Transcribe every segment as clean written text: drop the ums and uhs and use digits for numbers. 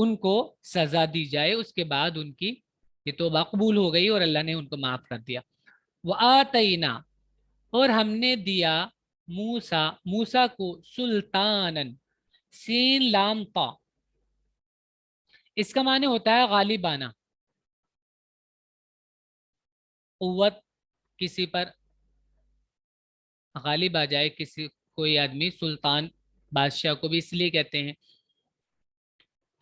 ان کو سزا دی جائے، اس کے بعد ان کی یہ توبہ قبول ہو گئی اور اللہ نے ان کو معاف کر دیا۔ وآتینا، اور ہم نے دیا موسیٰ، موسیٰ کو سلطانن، سین لام طا، اس کا معنی ہوتا ہے غالبانہ، قوت، کسی پر غالب آ جائے، کسی کوئی آدمی، سلطان بادشاہ کو بھی اس لیے کہتے ہیں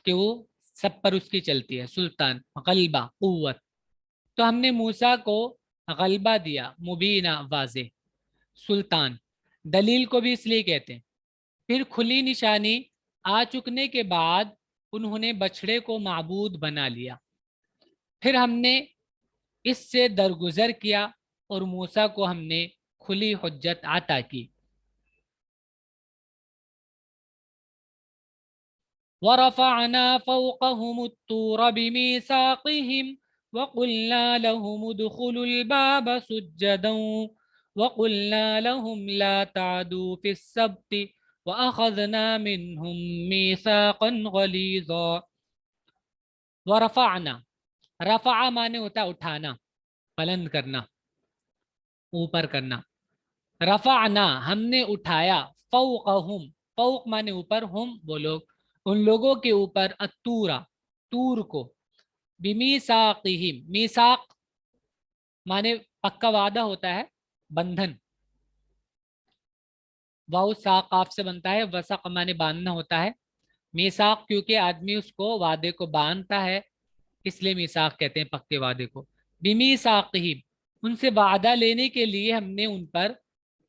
کہ وہ سب پر اس کی چلتی ہے، سلطان غلبہ، قوت۔ تو ہم نے موسیٰ کو غلبہ دیا، مبینہ، واضح، سلطان، دلیل کو بھی اس لیے کہتے ہیں۔ پھر کھلی نشانی آ چکنے کے بعد انہوں نے بچھڑے کو معبود بنا لیا، پھر ہم نے اس سے درگزر کیا اور موسیٰ کو ہم نے کھلی حجت عطا کی۔ ورفعنا فوقهم الطور بميثاقهم وقلنا لهم ادخلوا الباب سجدا وقلنا لهم لا تعدوا في السبت وأخذنا منهم ميثاقا غليظا۔ ورفعنا، رفع مانے ہوتا ہے اٹھانا، بلند کرنا، اوپر کرنا۔ رفعنا، ہم نے اٹھایا، فوقہم، فوق مانے اوپر، ہم وہ لوگ، ان لوگوں کے اوپر، الطورا، طور کو، بمیثاقہم، میثاق مانے پکا وعدہ ہوتا ہے، بندھن، واؤ ساق قاف سے بنتا ہے، وسق مانے باندھنا ہوتا ہے، میثاق کیونکہ آدمی اس کو وعدے کو باندھتا ہے، اس لیے میثاق کہتے ہیں پکے وعدے کو۔ بمیثاقہم، ان سے وعدہ لینے کے لیے ہم نے ان پر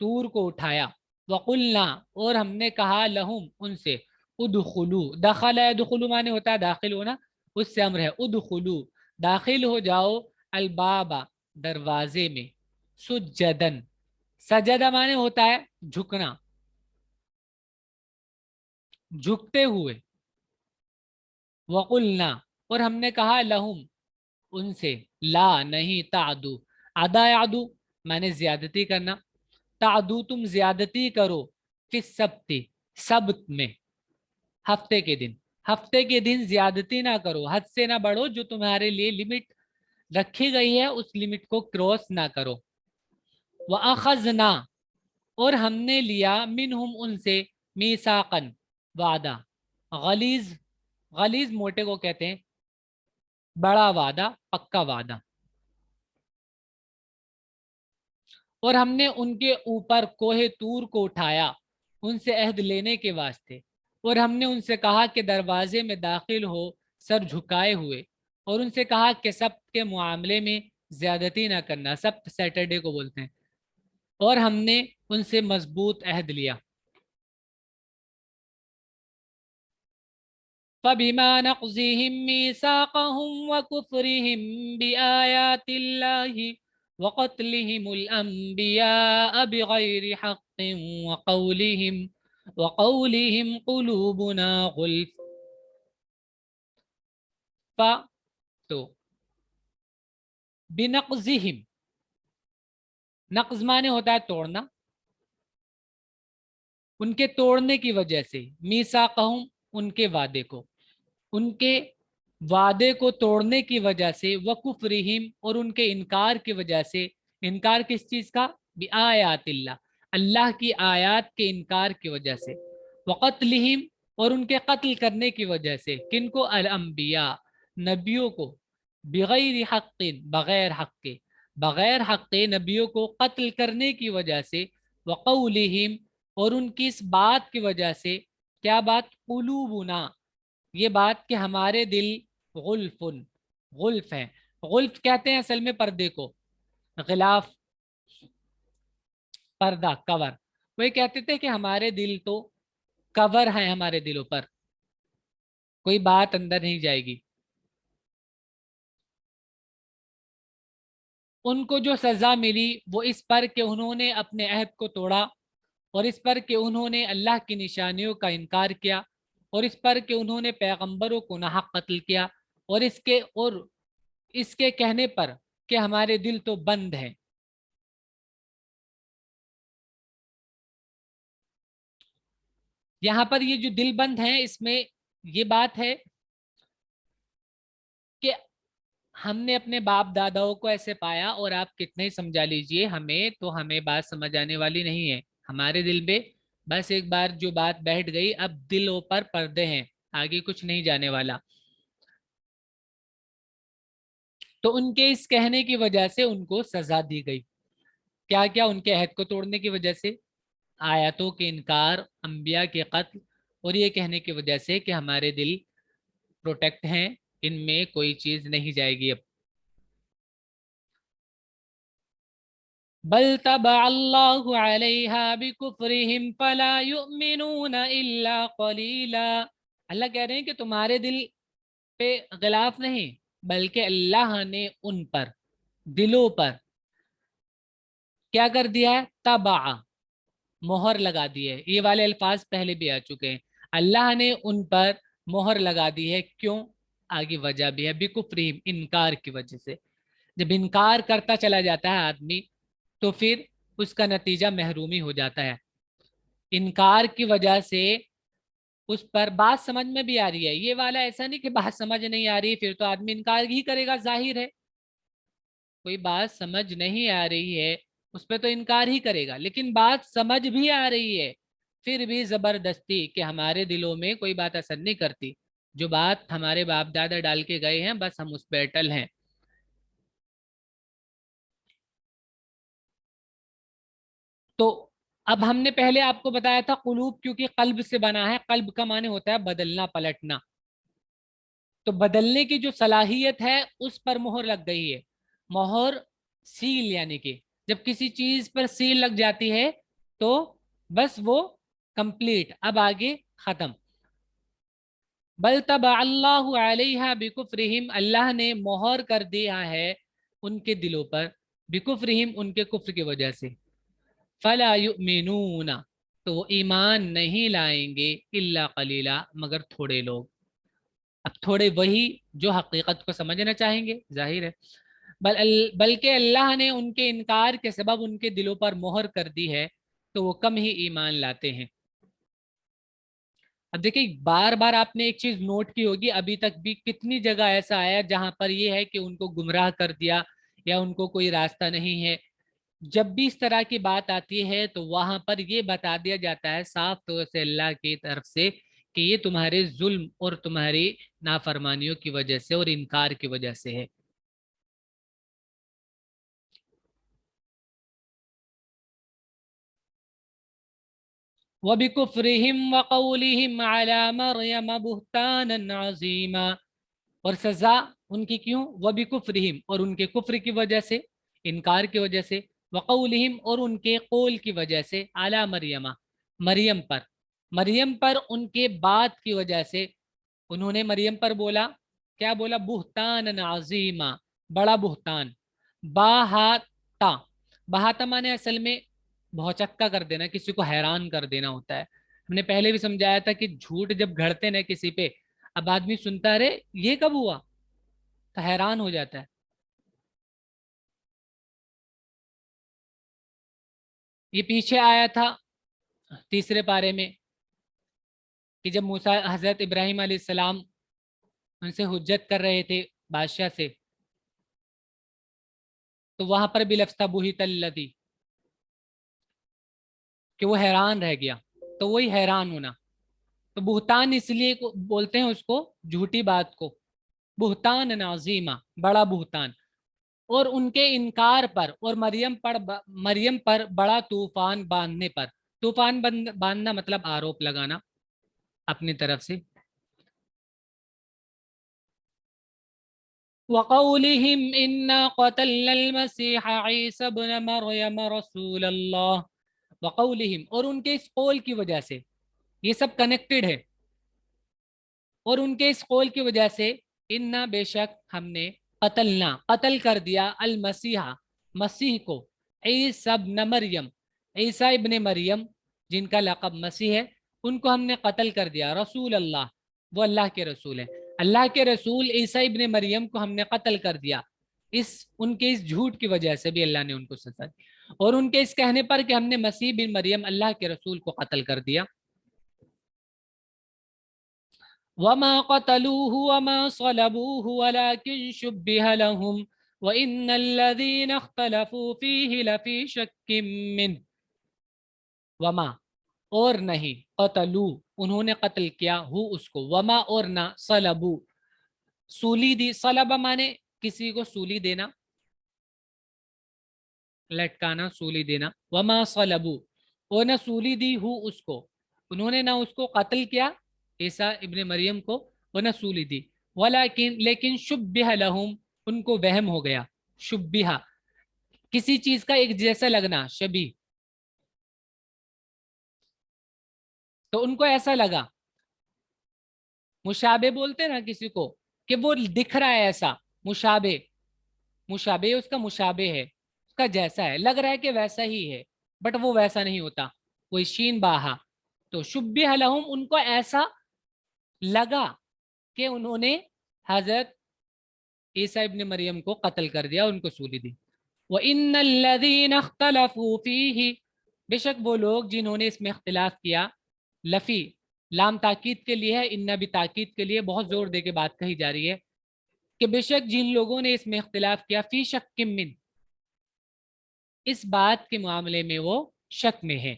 طور کو اٹھایا۔ وقلنا، اور ہم نے کہا، لہم، ان سے، ادخلو، دخل ہے، ادخلو مانے ہوتا ہے داخل ہونا، اس سے امر ہے، ادخلو، داخل ہو جاؤ، البابا، دروازے میں، سجدن، سجدہ مانے ہوتا ہے جھکنا، جھکتے ہوئے۔ وقلنا، اور ہم نے کہا، لہم، ان سے، لا، نہیں، تعدو، ادا یعدو مانے زیادتی کرنا، تعدو، تم زیادتی کرو، فی السبت، سبت میں، ہفتے کے دن، ہفتے کے دن زیادتی نہ کرو، حد سے نہ بڑھو، جو تمہارے لیے لمٹ رکھی گئی ہے اس لمٹ کو کراس نہ کرو۔ وَأَخَذْنَا، اور ہم نے لیا، منہم، ان سے، میثاقاً، وعدہ، غلیظ، غلیظ موٹے کو کہتے ہیں، بڑا وعدہ، پکا وعدہ۔ اور ہم نے ان کے اوپر کوہ طور کو اٹھایا، ان سے عہد لینے کے واسطے، اور ہم نے ان سے کہا کہ دروازے میں داخل ہو سر جھکائے ہوئے، اور ان سے کہا کہ سبت کے معاملے میں زیادتی نہ کرنا، سبت سیٹرڈے کو بولتے ہیں، اور ہم نے ان سے مضبوط عہد لیا۔ فَبِمَا نَقْضِهِمْ مِيثَاقَهُمْ وَكُفْرِهِمْ بِآيَاتِ اللَّهِ وَقَتْلِهِمُ الْأَنْبِيَاءَ بِغَيْرِ حَقٍّ وَقَوْلِهِمْ قُلُوبُنَا غُلْفٌ، تو بِنَقْضِهِمْ، نقض مانے ہوتا ہے توڑنا، ان کے توڑنے کی وجہ سے، میثاقہم، ان کے وعدے کو، ان کے وعدے کو توڑنے کی وجہ سے، وکفرہم، اور ان کے انکار کی وجہ سے، انکار کس چیز کا؟ بآیات اللہ، اللہ کی آیات کے انکار کی وجہ سے، وقتلہم، اور ان کے قتل کرنے کی وجہ سے، کن کو؟ الانبیاء، نبیوں کو، بغیر حق، بغیر حق کے، بغیر حق کے نبیوں کو قتل کرنے کی وجہ سے، وقولہم، اور ان کی اس بات کی وجہ سے، کیا بات؟ قلوبنا، یہ بات کہ ہمارے دل، غلفن، غلف ہیں، غلف کہتے ہیں اصل میں پردے کو، غلاف، پردہ، کور، وہ یہ کہتے تھے کہ ہمارے دل تو کور ہیں، ہمارے دلوں پر کوئی بات اندر نہیں جائے گی۔ ان کو جو سزا ملی وہ اس پر کہ انہوں نے اپنے عہد کو توڑا، اور اس پر کہ انہوں نے اللہ کی نشانیوں کا انکار کیا، اور اس پر کہ انہوں نے پیغمبروں کو ناحق قتل کیا، اور اس کے کہنے پر کہ ہمارے دل تو بند ہیں۔ یہاں پر یہ جو دل بند ہیں، اس میں یہ بات ہے ہم نے اپنے باپ داداؤں کو ایسے پایا اور آپ کتنے ہی سمجھا لیجئے ہمیں تو ہمیں بات سمجھ آنے والی نہیں ہے. ہمارے دل میں بس ایک بار جو بات بیٹھ گئی اب دلوں پر پردے ہیں, آگے کچھ نہیں جانے والا. تو ان کے اس کہنے کی وجہ سے ان کو سزا دی گئی. کیا کیا؟ ان کے عہد کو توڑنے کی وجہ سے, آیاتوں کے انکار, انبیاء کے قتل, اور یہ کہنے کی وجہ سے کہ ہمارے دل پروٹیکٹ ہیں, ان میں کوئی چیز نہیں جائے گی اب. بل طبع اللہ علیہا بکفرہم فلا یؤمنون الا قلیلا. اللہ کہہ رہے ہیں کہ تمہارے دل پہ غلاف نہیں, بلکہ اللہ نے ان پر, دلوں پر کیا کر دیا ہے؟ طبع, مہر لگا دی ہے. یہ والے الفاظ پہلے بھی آ چکے ہیں. اللہ نے ان پر مہر لگا دی ہے. کیوں؟ آگے وجہ بھی ہے, بکفرہم, انکار کی وجہ سے. جب انکار کرتا چلا جاتا ہے آدمی تو پھر اس کا نتیجہ محرومی ہو جاتا ہے. انکار کی وجہ سے اس پر بات سمجھ میں بھی آ رہی ہے, یہ والا ایسا نہیں کہ بات سمجھ نہیں آ رہی پھر تو آدمی انکار ہی کرے گا, ظاہر ہے کوئی بات سمجھ نہیں آ رہی ہے اس پہ تو انکار ہی کرے گا. لیکن بات سمجھ بھی آ رہی ہے پھر بھی زبردستی, کہ ہمارے دلوں میں کوئی بات اثر نہیں کرتی, جو بات ہمارے باپ دادا ڈال کے گئے ہیں بس ہم اس پہ اٹل ہیں. تو اب ہم نے پہلے آپ کو بتایا تھا قلوب کیونکہ قلب سے بنا ہے, قلب کا معنی ہوتا ہے بدلنا, پلٹنا. تو بدلنے کی جو صلاحیت ہے اس پر مہر لگ گئی ہے. مہر سیل, یعنی کہ جب کسی چیز پر سیل لگ جاتی ہے تو بس وہ کمپلیٹ, اب آگے ختم. بل طبع اللہ علیہا بکفرہم, اللہ نے مہر کر دیا ہے ان کے دلوں پر, بکفرہم, ان کے کفر کی وجہ سے. فلا یؤمنون, تو وہ ایمان نہیں لائیں گے, الا قلیلا, مگر تھوڑے لوگ. اب تھوڑے وہی جو حقیقت کو سمجھنا چاہیں گے, ظاہر ہے. بلکہ اللہ نے ان کے انکار کے سبب ان کے دلوں پر مہر کر دی ہے تو وہ کم ہی ایمان لاتے ہیں. اب دیکھیں بار بار آپ نے ایک چیز نوٹ کی ہوگی, ابھی تک بھی کتنی جگہ ایسا آیا جہاں پر یہ ہے کہ ان کو گمراہ کر دیا یا ان کو کوئی راستہ نہیں ہے. جب بھی اس طرح کی بات آتی ہے تو وہاں پر یہ بتا دیا جاتا ہے صاف طور سے اللہ کی طرف سے کہ یہ تمہارے ظلم اور تمہاری نافرمانیوں کی وجہ سے اور انکار کی وجہ سے ہے. وَبِكُفْرِهِمْ وَقَوْلِهِمْ عَلَى مَرْيَمَ بُهْتَانًا عَظِيمًا, اور سزا ان کی کیوں؟ وَبِكُفْرِهِمْ, اور ان کے کفر کی وجہ سے, انکار کی وجہ سے, وَقَوْلِهِمْ, اور ان کے قول کی وجہ سے, عَلَى مَرْيَمَ, مریم پر, مریم پر ان کے بات کی وجہ سے. انہوں نے مریم پر بولا, کیا بولا؟ بہتان عظیمہ, بڑا بہتان. باہاتا, بہاتا مانے اصل میں بہچکا کر دینا, کسی کو حیران کر دینا ہوتا ہے. ہم نے پہلے بھی سمجھایا تھا کہ جھوٹ جب گھڑتے نا کسی پہ, اب آدمی سنتا رہے یہ کب ہوا تو حیران ہو جاتا ہے. یہ پیچھے آیا تھا تیسرے پارے میں کہ جب موسیٰ حضرت ابراہیم علیہ السلام ان سے حجت کر رہے تھے بادشاہ سے, تو وہاں پر بھی لفظ تھا بہت الذی, کہ وہ حیران رہ گیا. تو وہی حیران ہونا, تو بہتان اس لیے بولتے ہیں اس کو, جھوٹی بات کو, بہتان عظیمہ, بڑا بہتان. اور ان کے انکار پر اور مریم پر بڑا طوفان باندھنے پر, طوفان باندھنا مطلب آروپ لگانا اپنی طرف سے. وقولهم إنا قتلنا المسيح عيسى ابن مريم رسول الله, وقولهم, اور ان کے اس قول کی وجہ سے, یہ سب کنیکٹڈ ہے, اور ان کے اس قول کی وجہ سے, انا, بے شک ہم نے, قتلنا, قتل کر دیا, المسیح, مسیح کو, عیسی ابن مریم, عیسی ابن مریم جن کا لقب مسیح ہے, ان کو ہم نے قتل کر دیا, رسول اللہ, وہ اللہ کے رسول ہیں, اللہ کے رسول عیسی ابن مریم کو ہم نے قتل کر دیا. ان کے اس جھوٹ کی وجہ سے بھی اللہ نے ان کو سزا دی, اور ان کے اس کہنے پر کہ ہم نے مسیح بن مریم اللہ کے رسول کو قتل کر دیا. وما قتلوه وما صلبوه ولكن شبه لهم وإن الذين اختلفوا فيه لفي شك منه وما اور نہیں قتلو انہوں نے قتل کیا ہو اس کو وما اور نہ صلبو سولی دی صلب مانے کسی کو سولی دینا لٹکانا سولی دینا وما صلبو اور نہ سولی دی ہو اس کو انہوں نے نہ اس کو قتل کیا عیسیٰ ابن مریم کو اور نہ سولی دی لیکن شبہ لہم ان کو وہم ہو گیا شبہ کسی چیز کا ایک جیسا لگنا شبیہ تو ان کو ایسا لگا مشابہ بولتے نا کسی کو کہ وہ دکھ رہا ہے ایسا مشابہ مشابہ اس کا مشابہ ہے اس کا جیسا ہے لگ رہا ہے کہ ویسا ہی ہے بٹ وہ ویسا نہیں ہوتا کوئی شین باہا تو شبہ لہم ان کو ایسا لگا کہ انہوں نے حضرت عیسیٰ ابن مریم کو قتل کر دیا ان کو سولی دی وَإِنَّ الَّذِينَ اخْتَلَفُوا فِيهِ بے شک وہ لوگ جنہوں نے اس میں اختلاف کیا لفی لام تاکید کے لیے ہے انہ بھی تاکید کے لیے بہت زور دے کے بات کہی جا رہی ہے کہ بے شک جن لوگوں نے اس میں اختلاف کیا فی شک من اس بات کے معاملے میں وہ شک میں ہے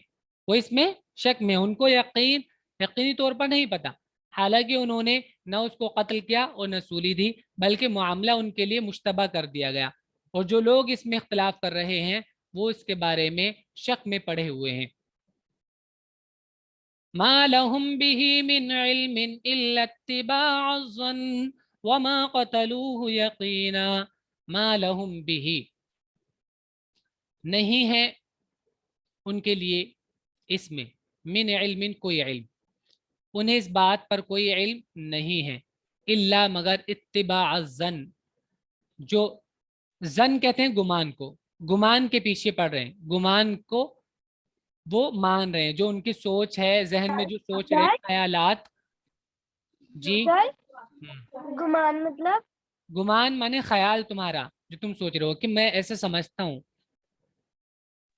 وہ اس میں شک میں ان کو یقینی طور پر نہیں پتا حالانکہ انہوں نے نہ اس کو قتل کیا اور نہ سولی دی بلکہ معاملہ ان کے لیے مشتبہ کر دیا گیا اور جو لوگ اس میں اختلاف کر رہے ہیں وہ اس کے بارے میں شک میں پڑے ہوئے ہیں ما لهم به من علم الا اتباع الظن وما قتلوه یقینا ما لهم به نہیں ہے ان کے لیے اس میں من علم کوئی علم انہیں اس بات پر کوئی علم نہیں ہے الا مگر اتباع الظن جو ظن کہتے ہیں گمان کو گمان کے پیچھے پڑ رہے ہیں گمان کو وہ مان رہے ہیں جو ان کی سوچ ہے ذہن میں جو سوچ رہے ہیں خیالات جی گمان مطلب گمان مانے خیال تمہارا جو تم سوچ رہے ہو کہ میں ایسا سمجھتا ہوں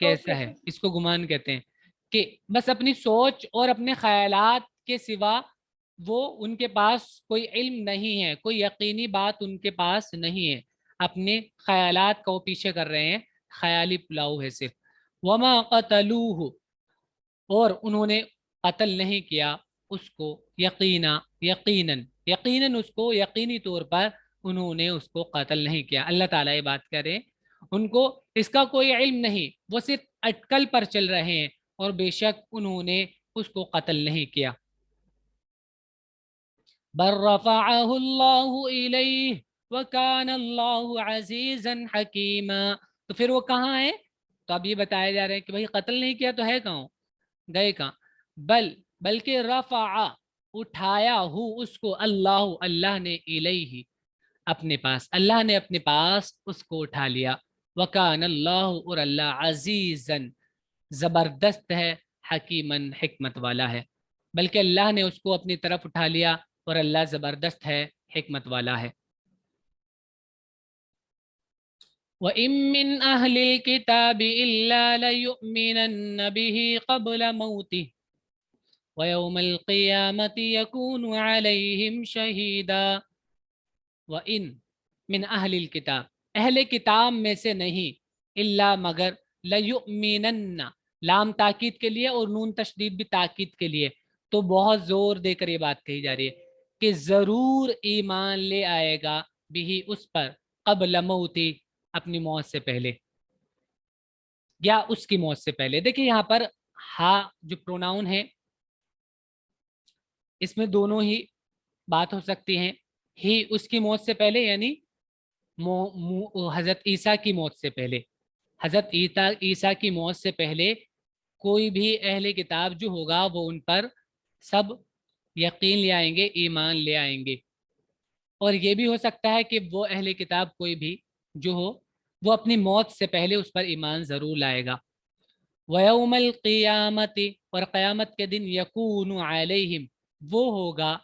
کیسا ہے اس کو گمان کہتے ہیں کہ بس اپنی سوچ اور اپنے خیالات کے سوا وہ ان کے پاس کوئی علم نہیں ہے کوئی یقینی بات ان کے پاس نہیں ہے اپنے خیالات کا وہ پیچھے کر رہے ہیں خیالی پلاؤ ہے صرف وما قتلوہ اور انہوں نے قتل نہیں کیا اس کو یقیناً اس کو یقینی طور پر انہوں نے اس کو قتل نہیں کیا اللہ تعالیٰ یہ بات کرے ان کو اس کا کوئی علم نہیں وہ صرف اٹکل پر چل رہے ہیں اور بے شک انہوں نے اس کو قتل نہیں کیا بل رفعہ اللہ الیہ وکان اللہ عزیزا حکیما تو پھر وہ کہاں ہے تو اب یہ بتایا جا رہا ہے کہ بھائی قتل نہیں کیا تو ہے کہاں گئے کہاں بلکہ رفع اٹھایا ہو اس کو اللہ نے الیہ اپنے پاس اللہ نے اپنے پاس اس کو اٹھا لیا وکان اللہ اور اللہ عزیزاً زبردست ہے حکیماً حکمت والا ہے بلکہ اللہ نے اس کو اپنی طرف اٹھا لیا اور اللہ زبردست ہے حکمت والا ہے وَإِن مِّنْ أَهْلِ الْكِتَابِ إِلَّا لَيُؤْمِنَنَّ بِهِ قَبْلَ مَوْتِهِ وَيَوْمَ الْقِيَامَةِ يَكُونُ عَلَيْهِمْ شَهِيدًا وَإِن من اہل الکتاب اہل کتاب میں سے نہیں الا مگر لیؤمنن لام تاکید کے لیے اور نون تشدید بھی تاکید کے لیے تو بہت زور دے کر یہ بات کہی جا رہی ہے کہ ضرور ایمان لے آئے گا بھی اس پر قبل موتی اپنی موت سے پہلے یا اس کی موت سے پہلے دیکھیں یہاں پر ہا جو پروناؤن ہے اس میں دونوں ہی بات ہو سکتی ہیں ہی اس کی موت سے پہلے یعنی حضرت عیسیٰ کی موت سے پہلے حضرت عیسیٰ کی موت سے پہلے کوئی بھی اہل کتاب جو ہوگا وہ ان پر سب یقین لے آئیں گے ایمان لے آئیں گے اور یہ بھی ہو سکتا ہے کہ وہ اہل کتاب کوئی بھی جو ہو وہ اپنی موت سے پہلے اس پر ایمان ضرور لائے گا وَيَوْمَ الْقِيَامَةِ اور قیامت کے دن یکون علیہم وہ ہوگا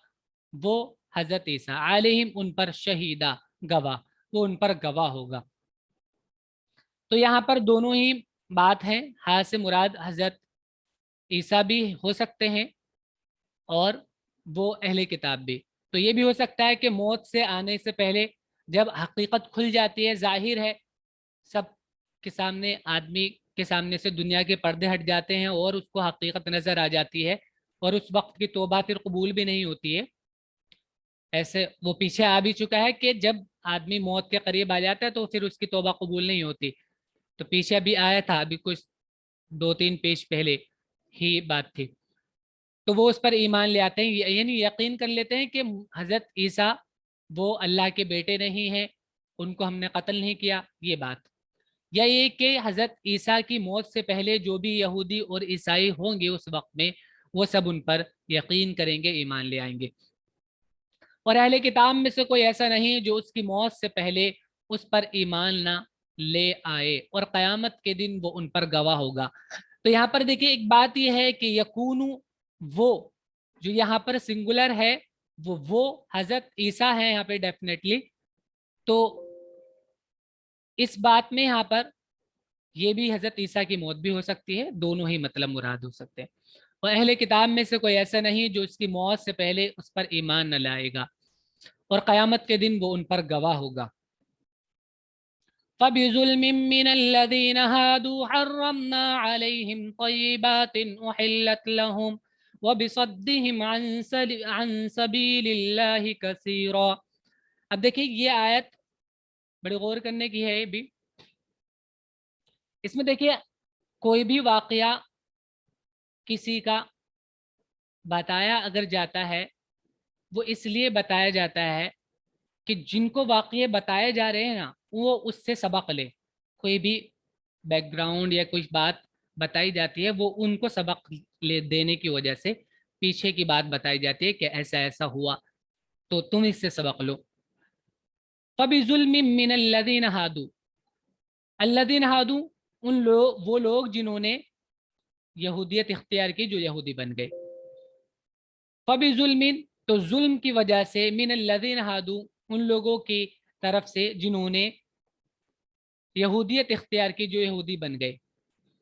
وہ حضرت عیسیٰ علیہم ان پر شہیدہ گواہ وہ ان پر گواہ ہوگا تو یہاں پر دونوں ہی بات ہے ہاں سے مراد حضرت عیسیٰ بھی ہو سکتے ہیں اور وہ اہل کتاب بھی تو یہ بھی ہو سکتا ہے کہ موت سے آنے سے پہلے جب حقیقت کھل جاتی ہے، ظاہر ہے، سب کے سامنے، آدمی کے سامنے سے دنیا کے پردے ہٹ جاتے ہیں اور اس کو حقیقت نظر آ جاتی ہے، اور اس وقت کی توبہ پھر قبول بھی نہیں ہوتی ہے. ایسے وہ پیچھے آ بھی چکا ہے کہ جب آدمی موت کے قریب آ جاتا ہے تو پھر اس کی توبہ قبول نہیں ہوتی. تو پیچھے ابھی آیا تھا، ابھی کچھ 2-3 پیج پہلے ہی بات تھی. تو وہ اس پر ایمان لے آتے ہیں، یعنی یقین کر لیتے ہیں کہ حضرت عیسیٰ وہ اللہ کے بیٹے نہیں ہیں، ان کو ہم نے قتل نہیں کیا، یہ بات. یا یہ کہ حضرت عیسیٰ کی موت سے پہلے جو بھی یہودی اور عیسائی ہوں گے اس وقت میں، وہ سب ان پر یقین کریں گے، ایمان لے آئیں گے. اور اہل کتاب میں سے کوئی ایسا نہیں ہے جو اس کی موت سے پہلے اس پر ایمان نہ لے آئے، اور قیامت کے دن وہ ان پر گواہ ہوگا. تو یہاں پر دیکھیے ایک بات یہ ہے کہ یکونو، وہ جو یہاں پر سنگولر ہے وہ حضرت عیسیٰ ہے یہاں پہ ڈیفینیٹلی. تو اس بات میں یہاں پر یہ بھی حضرت عیسیٰ کی موت بھی ہو سکتی ہے، دونوں ہی مطلب مراد ہو سکتے ہیں. اور اہل کتاب میں سے کوئی ایسا نہیں جو اس کی موت سے پہلے اس پر ایمان نہ لائے گا، اور قیامت کے دن وہ ان پر گواہ ہوگا. فَبِظُلْمٍ مِّنَ الَّذِينَ هَادُوا حَرَّمْنَا عَلَيْهِمْ طَيِّبَاتٍ أُحِلَّتْ لَهُمْ وَبِصَدِّهِمْ عَن سَبِيلِ اللَّهِ كَثِيرًا. اب دیکھیں یہ آیت بڑی غور کرنے کی ہے بھی. اس میں دیکھیے کوئی بھی واقعہ کسی کا بتایا اگر جاتا ہے، وہ اس لیے بتایا جاتا ہے کہ جن کو واقعے بتائے جا رہے ہیں نا وہ اس سے سبق لے. کوئی بھی بیک گراؤنڈ یا کوئی بات بتائی جاتی ہے، وہ ان کو سبق لے دینے کی وجہ سے پیچھے کی بات بتائی جاتی ہے کہ ایسا ایسا ہوا تو تم اس سے سبق لو. فَبِظُلْمٍ مِّنَ الَّذِينَ هَادُوا، الَّذِينَ هَادُوا وہ لوگ جنہوں نے یہودیت اختیار کی، جو یہودی بن گئے. فَبِظُلْمٍ، تو ظلم کی وجہ سے، مِّنَ الَّذِينَ هَادُوا، ان لوگوں کی طرف سے جنہوں نے یہودیت اختیار کی، جو یہودی بن گئے،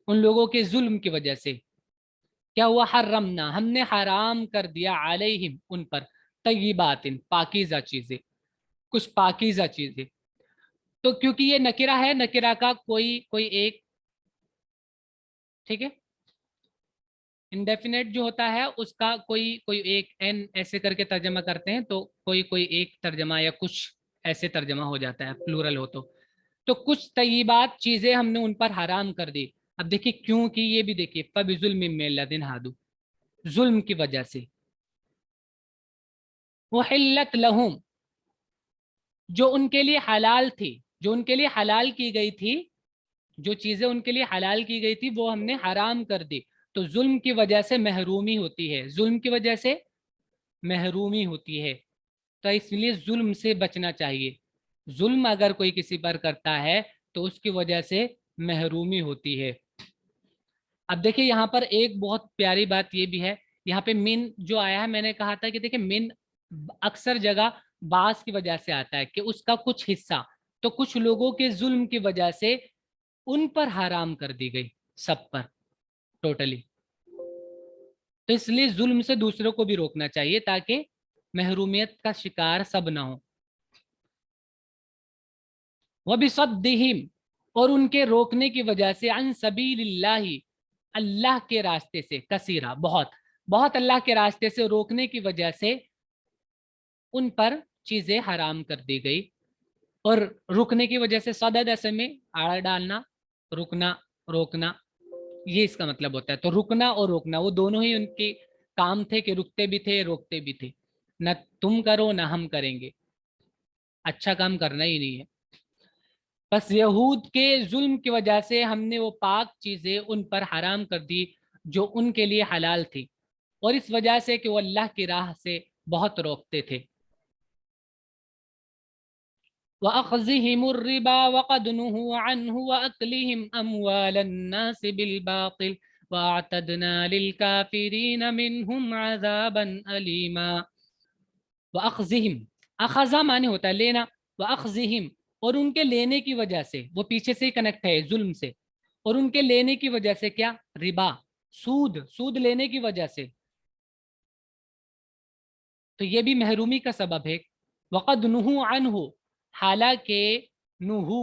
ان لوگوں کے ظلم کی وجہ سے کیا ہوا؟ حرمنا، ہم نے حرام کر دیا، علیہم، ان پر، طیبات، پاکیزہ چیزیں، کچھ پاکیزہ چیزیں. تو کیونکہ یہ نکرہ ہے، نکرہ کا کوئی ایک، ٹھیک ہے، انڈیفینیٹ جو ہوتا ہے اس کا کوئی ایک این ایسے کر کے ترجمہ کرتے ہیں، تو کوئی ایک ترجمہ یا کچھ ایسے ترجمہ ہو جاتا ہے پلورل ہو تو کچھ طیبات چیزیں ہم نے ان پر حرام کر دی. اب دیکھیے کیوں کی، یہ بھی دیکھیے، فَبِظُلْمٍ مِّنَ الَّذِينَ هَادُوا، ظلم کی وجہ سے. وَحِلَّتْ لَهُمْ، جو ان کے لیے حلال تھی، جو ان کے لیے حلال کی گئی تھی، جو چیزیں ان کے لیے حلال کی گئی تھی وہ ہم نے حرام کر دی. تو ظلم کی وجہ سے محرومی ہوتی ہے، ظلم کی وجہ سے محرومی ہوتی ہے. تو اس لیے ظلم سے بچنا چاہیے. ظلم اگر کوئی کسی پر کرتا ہے تو اس کی وجہ سے محرومی ہوتی ہے. اب دیکھیں یہاں پر ایک بہت پیاری بات یہ بھی ہے، یہاں پہ من جو آیا ہے، میں نے کہا تھا کہ دیکھیں من اکثر جگہ بعض کی وجہ سے آتا ہے کہ اس کا کچھ حصہ، تو کچھ لوگوں کے ظلم کی وجہ سے ان پر حرام کر دی گئی، سب پر ٹوٹلی. تو اس لیے ظلم سے دوسروں کو بھی روکنا چاہیے تاکہ محرومیت کا شکار سب نہ ہو. وَبِصَدِّهِمْ، اور ان کے روکنے کی وجہ سے، عن سبیل اللہ، اللہ کے راستے سے، کثیرہ، بہت اللہ کے راستے سے روکنے کی وجہ سے ان پر چیزیں حرام کر دی گئی. اور رکنے کی وجہ سے صدد ایسے میں آڑا ڈالنا، رکنا، روکنا، یہ اس کا مطلب ہوتا ہے. تو رکنا اور روکنا وہ دونوں ہی ان کے کام تھے کہ رکتے بھی تھے، روکتے بھی تھے. نہ تم کرو نہ ہم کریں گے، اچھا کام کرنا ہی نہیں ہے. بس یہود کے ظلم کی وجہ سے ہم نے وہ پاک چیزیں ان پر حرام کر دی جو ان کے لیے حلال تھی، اور اس وجہ سے کہ وہ اللہ کی راہ سے بہت روکتے تھے. وَأَخْذِهِمُ الرِّبَا وَقَدْ نُهُوا عَنْهُ وَأَكْلِهِمْ أَمْوَالَ النَّاسِ بِالْبَاطِلِ وَأَعْتَدْنَا لِلْكَافِرِينَ مِنْهُمْ عَذَابًا أَلِيمًا. وَأَخْذِهِمْ، أَخَذَ معنی ہوتا ہے لینا، وَأَخْذِهِمْ، اور ان کے لینے کی وجہ سے، وہ پیچھے سے کنیکٹ ہے ظلم سے، اور ان کے لینے کی وجہ سے کیا؟ ربا، سود لینے کی وجہ سے. تو یہ بھی محرومی کا سبب ہے. وقد نہو عنہ، حالانکہ نہو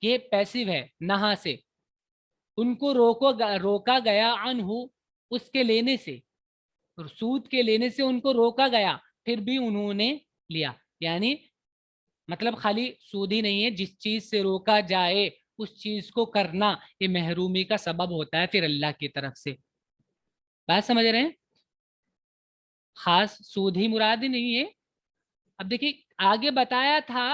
یہ پیسو ہے نہا سے، ان کو روکا گیا عنہ اس کے لینے سے، سود کے لینے سے ان کو روکا گیا، پھر بھی انہوں نے لیا. یعنی مطلب خالی سود ہی نہیں ہے، جس چیز سے روکا جائے اس چیز کو کرنا یہ محرومی کا سبب ہوتا ہے پھر اللہ کی طرف سے. بات سمجھ رہے ہیں؟ خاص سود ہی مراد ہی نہیں ہے. اب دیکھیے آگے بتایا تھا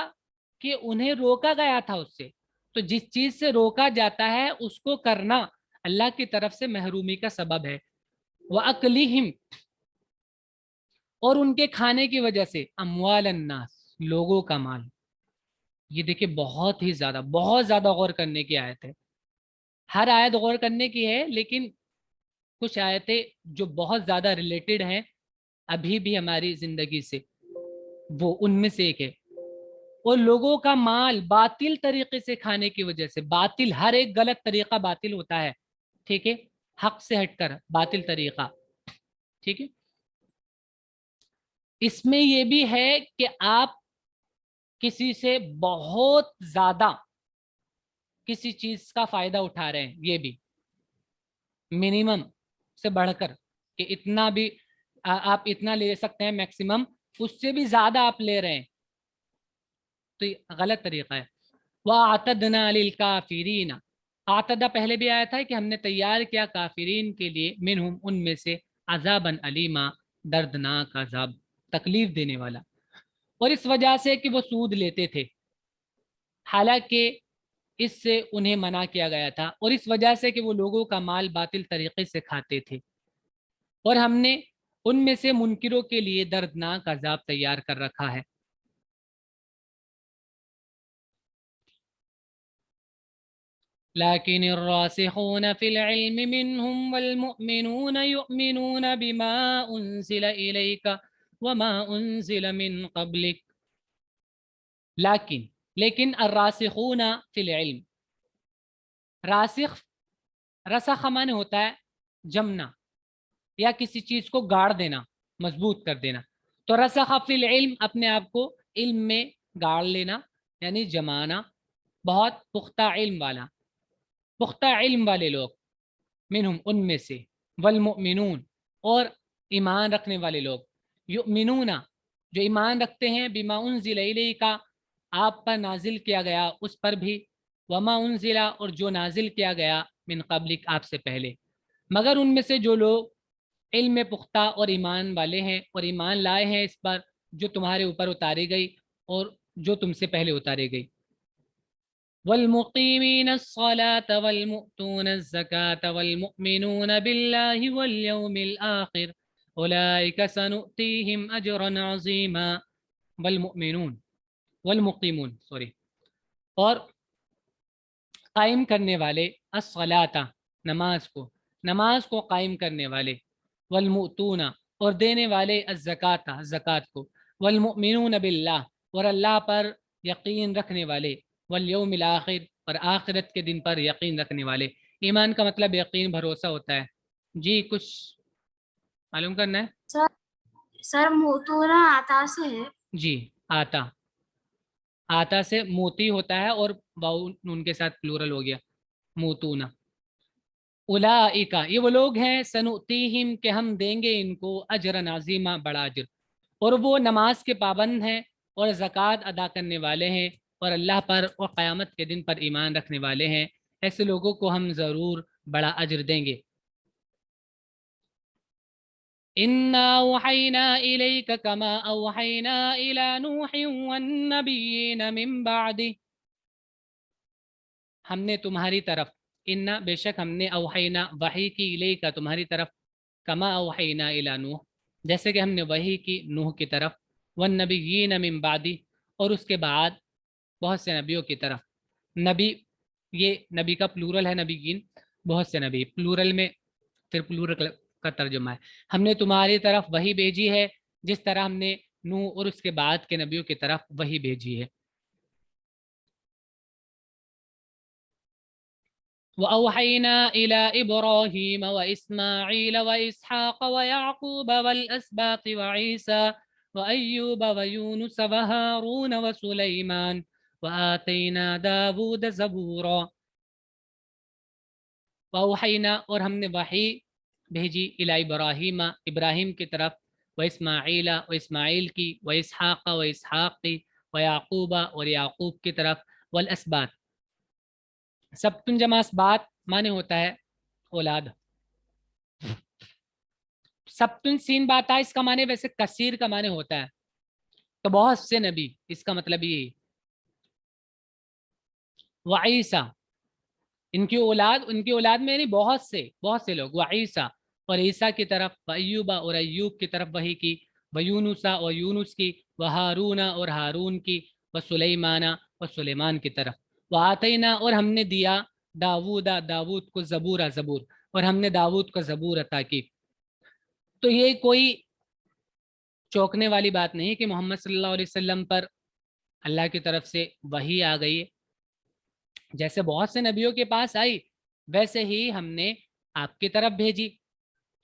کہ انہیں روکا گیا تھا اس سے، تو جس چیز سے روکا جاتا ہے اس کو کرنا اللہ کی طرف سے محرومی کا سبب ہے. وَأَكْلِهِمْ، اور ان کے کھانے کی وجہ سے، اموال الناس، لوگوں کا مال. یہ دیکھیں بہت ہی زیادہ بہت زیادہ غور کرنے کی آیت ہے. ہر آیت غور کرنے کی ہے، لیکن کچھ آیتیں جو بہت زیادہ ریلیٹڈ ہیں ابھی بھی ہماری زندگی سے، وہ ان میں سے ایک ہے. اور لوگوں کا مال باطل طریقے سے کھانے کی وجہ سے، باطل ہر ایک غلط طریقہ باطل ہوتا ہے، ٹھیک ہے، حق سے ہٹ کر باطل طریقہ، ٹھیک ہے. اس میں یہ بھی ہے کہ آپ کسی سے بہت زیادہ کسی چیز کا فائدہ اٹھا رہے ہیں، یہ بھی منیمم سے بڑھ کر کہ اتنا بھی آپ اتنا لے سکتے ہیں میکسیمم، اس سے بھی زیادہ آپ لے رہے ہیں، تو یہ غلط طریقہ ہے. وَأَعْتَدْنَا لِلْكَافِرِينَ، اعتدہ پہلے بھی آیا تھا کہ ہم نے تیار کیا کافرین کے لیے، منہم ان میں سے، عذاباً علیما، دردناک عذاب، تکلیف دینے والا. اور اس وجہ سے کہ وہ سود لیتے تھے، حالانکہ اس سے انہیں منع کیا گیا تھا، اور اس وجہ سے کہ وہ لوگوں کا مال باطل طریقے سے کھاتے تھے. اور ہم نے ان میں سے منکروں کے لیے دردناک عذاب تیار کر رکھا ہے. لكن الراسخون في العلم منهم والمؤمنون يؤمنون بما أنزل إليك وما أنزل من قبلك. لیکن الراسخون فی العلم، راسخ رسخ معنی ہوتا ہے جمنا یا کسی چیز کو گاڑ دینا، مضبوط کر دینا. تو رسخ فی العلم اپنے آپ کو علم میں گاڑ لینا، یعنی جمانا، بہت پختہ علم والا، پختہ علم والے لوگ، منہم ان میں سے، والمؤمنون اور ایمان رکھنے والے لوگ، یؤمنون جو ایمان رکھتے ہیں، بما انزل الیک آپ پر نازل کیا گیا اس پر بھی، وما انزل اور جو نازل کیا گیا، من قبلک آپ سے پہلے. مگر ان میں سے جو لوگ علم پختہ اور ایمان والے ہیں اور ایمان لائے ہیں اس پر جو تمہارے اوپر اتاری گئی اور جو تم سے پہلے اتاری گئی. والمقیمین الصلاة والمؤتون الزکاة والمؤمنون باللہ والیوم الآخر اولئک سنؤتیہم اجرا عظیما. والمقیمون اور قائم کرنے والے، الصلاة نماز کو قائم کرنے والے، والمؤتون اور دینے والے، الزکاة زکوٰۃ کو، والمؤمنون باللہ اور اللہ پر یقین رکھنے والے، والیوم الآخر اور آخرت کے دن پر یقین رکھنے والے. ایمان کا مطلب یقین بھروسہ ہوتا ہے. جی کچھ معلوم کرنا ہے؟ سر موتونا آتا سے ہے. جی آتا سے موتی ہوتا ہے اور واو ان کے ساتھ پلورل ہو گیا، موتونا. اولئک یہ وہ لوگ ہیں، سنؤتیہم کہ ہم دیں گے ان کو، اجرا عظیما بڑا اجر. اور وہ نماز کے پابند ہیں اور زکوٰۃ ادا کرنے والے ہیں اور اللہ پر اور قیامت کے دن پر ایمان رکھنے والے ہیں، ایسے لوگوں کو ہم ضرور بڑا اجر دیں گے. اِنَّا أَوْحَيْنَا إِلَيْكَ كَمَا أَوْحَيْنَا إِلَى نُوحٍ وَالنَّبِيِّينَ مِن بَعْدِهِ، ہم نے تمہاری طرف، اِنَّا بے شک ہم نے، اوحینا وحی کی، الیکا تمہاری طرف، کما اوحینا الی نوح جیسے کہ ہم نے وحی کی نوح کی طرف، والنبیین من بعدی اور اس کے بعد بہت سے نبیوں کی طرف. نبی یہ نبی کا پلورل ہے، نبیین بہت سے نبی، پلورل میں پھر پلورل کا ترجمہ ہے. ہم نے تمہاری طرف وحی بھیجی ہے جس طرح ہم نے نوح اور اس کے بعد کے نبیوں کی طرف وحی بھیجی ہے. وأوحينا إلى إبراهيم وإسماعيل وإسحاق ويعقوب والأسباط وعيسى وأيوب ويونس وهارون وسليمان وآتينا داود زبورا وأوحینا اور ہم نے وحی بھیجی الی ابراہیم ابراہیم کی طرف و اسماعیل و اسماعیل کی و اسحاق و اسحاق کی و یعقوب اور یعقوب کی طرف والاسباط سبتن جمع اسباط معنی ہوتا ہے اولاد سبتن سین باتا اس کا معنی ویسے کثیر کا معنی ہوتا ہے تو بہت سے نبی اس کا مطلب یہی وعیسیٰ ان کی اولاد میں یعنی بہت سے لوگ وعیسیٰ اور عیسیٰ کی طرف ایوب اور ایوب کی طرف وحی کی ویونسا اور یونس کی وہارون اور ہارون کی وسلیمان اور سلیمان کی طرف وآتینا اور ہم نے دیا داود کو زبور اور ہم نے داود کو زبور عطا کی۔ تو یہ کوئی چوکنے والی بات نہیں کہ محمد صلی اللہ علیہ وسلم پر اللہ کی طرف سے وحی آ گئی ہے، جیسے بہت سے نبیوں کے پاس آئی ویسے ہی ہم نے آپ کی طرف بھیجی۔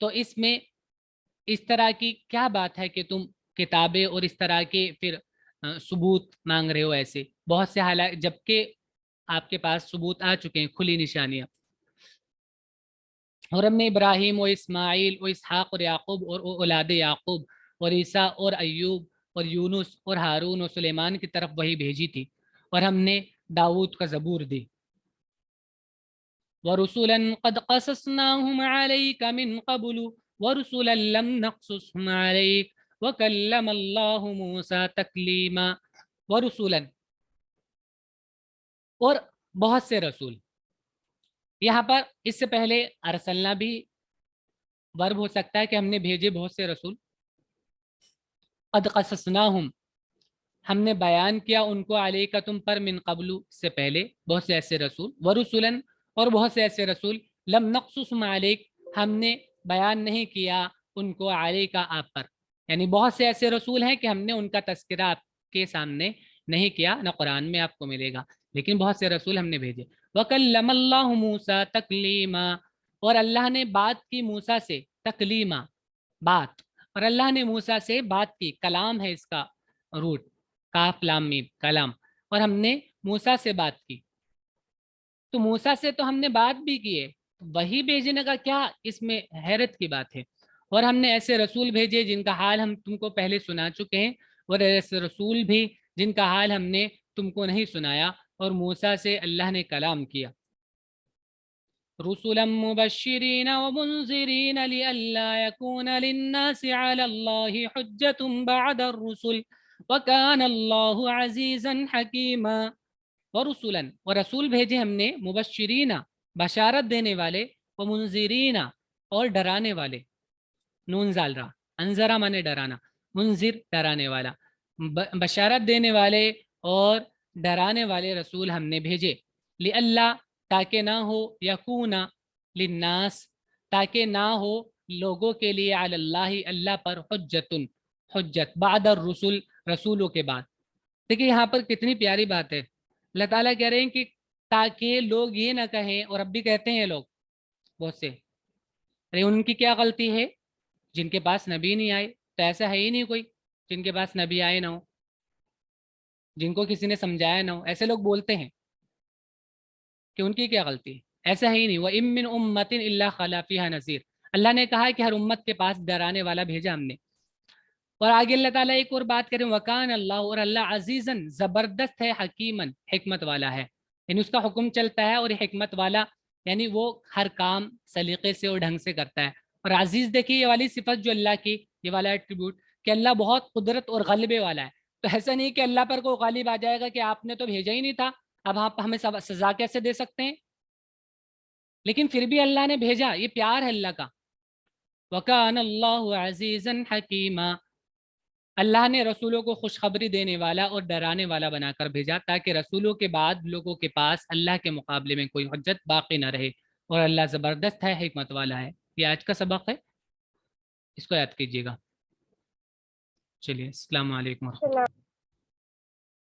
تو اس میں اس طرح کی کیا بات ہے کہ تم کتابیں اور اس طرح کے پھر ثبوت مانگ رہے ہو؟ ایسے بہت سے حالات جبکہ آپ کے پاس ثبوت آ چکے ہیں، کھلی نشانیاں۔ اور ہم نے ابراہیم و اسماعیل و اسحاق اور یعقوب اور اولاد یعقوب اور عیسیٰ اور ایوب اور یونس اور ہارون اور سلیمان کی طرف وہی بھیجی تھی، اور ہم نے داود کا زبور دی۔ وَرُسُلًا قَدْ قَصَصْنَاهُمْ عَلَيْكَ مِنْ قَبْلُ وَرُسُلًا لَمْ نَقْصُصْهُمْ عَلَيْكَ وَكَلَّمَ اللَّهُ مُوسَىٰ تَكْلِيمًا۔ وَرُسُلًا اور بہت سے رسول، یہاں پر اس سے پہلے ارسلنا بھی ورب ہو سکتا ہے کہ ہم نے بھیجے بہت سے رسول۔ قد قصصناہم ہم نے بیان کیا ان کو علیکہ تم پر من قبل سے پہلے بہت سے ایسے رسول، ورسولن اور بہت سے ایسے رسول لم نقصصہم علیک ہم نے بیان نہیں کیا ان کو علیکہ آپ پر، یعنی بہت سے ایسے رسول ہیں کہ ہم نے ان کا تذکرہ آپ کے سامنے نہیں کیا، نہ قرآن میں آپ کو ملے گا، لیکن بہت سے رسول ہم نے بھیجے۔ وَكَلَّمَ اللَّهُ مُوسَىٰ تَكْلِيمًا اور اللہ نے بات کی موسیٰ سے، تکلیما بات، اور اللہ نے موسیٰ سے بات کی، کلام ہے اس کا روٹ، کاف لام میم کلام، اور ہم نے موسیٰ سے بات کی۔ تو موسیٰ سے تو ہم نے بات بھی کی ہے، وہی بھیجنے کا کیا اس میں حیرت کی بات ہے؟ اور ہم نے ایسے رسول بھیجے جن کا حال ہم تم کو پہلے سنا چکے ہیں، اور ایسے رسول بھی جن کا حال ہم نے تم کو نہیں سنایا، اور موسیٰ سے اللہ نے کلام کیا۔ رسلا مبشرین ومنذرین لئلا یکون للناس علی اللہ حجة بعد الرسل وکان اللہ عزیزا حکیما۔ ورسلا اور رسول بھیجے ہم نے مبشرین بشارت دینے والے، ومنذرین اور ڈرانے والے، نون زال را انذرا مانے ڈرانا، منذر ڈرانے والا، بشارت دینے والے اور ڈرانے والے رسول ہم نے بھیجے، لئلا تاکہ نہ ہو، یکون للناس تاکہ نہ ہو لوگوں کے لیے، علی اللہ اللہ پر، حجت بعد الرسل رسولوں کے بعد۔ دیکھیں یہاں پر کتنی پیاری بات ہے، اللہ تعالیٰ کہہ رہے ہیں کہ تاکہ لوگ یہ نہ کہیں، اور اب بھی کہتے ہیں لوگ بہت سے، ارے ان کی کیا غلطی ہے جن کے پاس نبی نہیں آئے؟ تو ایسا ہے ہی نہیں کوئی جن کے پاس نبی آئے نہ ہو، جن کو کسی نے سمجھایا نہ ہو، ایسے لوگ بولتے ہیں کہ ان کی کیا غلطی ہے، ایسا ہے ہی نہیں۔ وَإِن مِّنْ أُمَّةٍ إِلَّا خَلَا فِيهَا نَذِيرٌ اللہ نے کہا ہے کہ ہر امت کے پاس ڈرانے والا بھیجا ہم نے۔ اور آگے اللہ تعالیٰ ایک اور بات کریں، وَكَانَ اللَّهُ اور اللہ عزیزاً زبردست ہے، حکیماً حکمت والا ہے، یعنی اس کا حکم چلتا ہے، اور حکمت والا یعنی وہ ہر کام سلیقے سے اور ڈھنگ سے کرتا ہے۔ اور عزیز دیکھیے یہ والی صفت جو اللہ کی، یہ والا ایٹریبیوٹ کہ اللہ بہت قدرت اور غلبے والا ہے، تو ایسا نہیں کہ اللہ پر کوئی غالب آ جائے گا کہ آپ نے تو بھیجا ہی نہیں تھا، اب آپ ہمیں سزا کیسے دے سکتے ہیں؟ لیکن پھر بھی اللہ نے بھیجا، یہ پیار ہے اللہ کا۔ وَكَانَ اللَّهُ عَزِيزًا حَكِيمًا اللہ نے رسولوں کو خوشخبری دینے والا اور ڈرانے والا بنا کر بھیجا تاکہ رسولوں کے بعد لوگوں کے پاس اللہ کے مقابلے میں کوئی حجت باقی نہ رہے، اور اللہ زبردست ہے، حکمت والا ہے۔ یہ آج کا سبق ہے، اس کو یاد کیجیے گا۔ چلیے السلام علیکم ورحمۃ اللہ۔